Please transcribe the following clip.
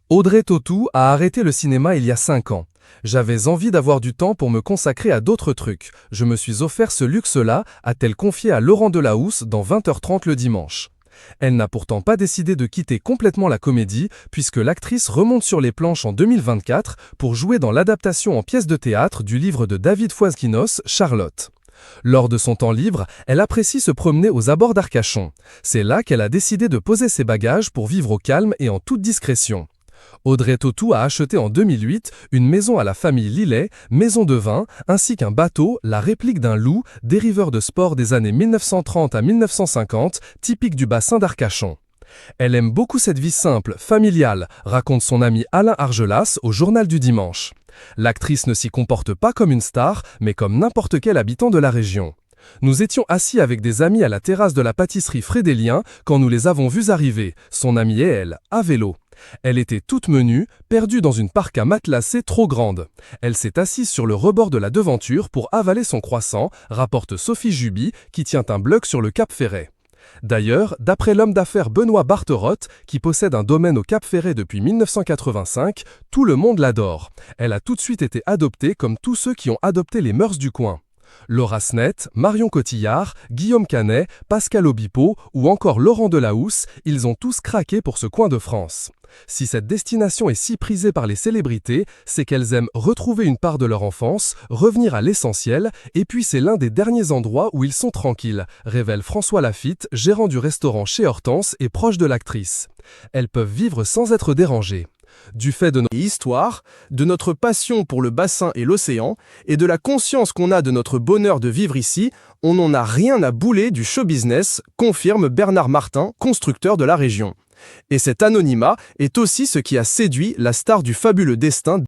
Audrey Tautou a arrêté le cinéma il y a 5 ans. J'avais envie d'avoir du temps pour me consacrer à d'autres trucs. Je me suis offert ce luxe-là, a-t-elle confié à Laurent Delahousse dans 20h30 le dimanche. Elle n'a pourtant pas décidé de quitter complètement la comédie, puisque l'actrice remonte sur les planches en 2024 pour jouer dans l'adaptation en pièce de théâtre du livre de David Foiskinos, Charlotte. Lors de son temps libre, elle apprécie se promener aux abords d'Arcachon. C'est là qu'elle a décidé de poser ses bagages pour vivre au calme et en toute discrétion. Audrey Tautou a acheté en 2008 une maison à la famille Lillet, maison de vin, ainsi qu'un bateau, la réplique d'un loup, dériveur de sport des années 1930 à 1950, typique du bassin d'Arcachon. Elle aime beaucoup cette vie simple, familiale, raconte son ami Alain Argelas au Journal du Dimanche. L'actrice ne s'y comporte pas comme une star, mais comme n'importe quel habitant de la région. Nous étions assis avec des amis à la terrasse de la pâtisserie Frédélien quand nous les avons vus arriver, son amie et elle, à vélo. Elle était toute menue, perdue dans une parka matelassée trop grande. Elle s'est assise sur le rebord de la devanture pour avaler son croissant, rapporte Sophie Juby, qui tient un blog sur le Cap Ferret. D'ailleurs, d'après l'homme d'affaires Benoît Barterotte, qui possède un domaine au Cap Ferret depuis 1985, tout le monde l'adore. Elle a tout de suite été adoptée comme tous ceux qui ont adopté les mœurs du coin. Laura Snet, Marion Cotillard, Guillaume Canet, Pascal Obispo ou encore Laurent Delahousse, ils ont tous craqué pour ce coin de France. Si cette destination est si prisée par les célébrités, c'est qu'elles aiment retrouver une part de leur enfance, revenir à l'essentiel, et puis c'est l'un des derniers endroits où ils sont tranquilles, révèle François Lafitte, gérant du restaurant chez Hortense et proche de l'actrice. Elles peuvent vivre sans être dérangées. Du fait de notre histoire, de notre passion pour le bassin et l'océan, et de la conscience qu'on a de notre bonheur de vivre ici, on n'en a rien à bouler du show business, confirme Bernard Martin, constructeur de la région. Et cet anonymat est aussi ce qui a séduit la star du fabuleux destin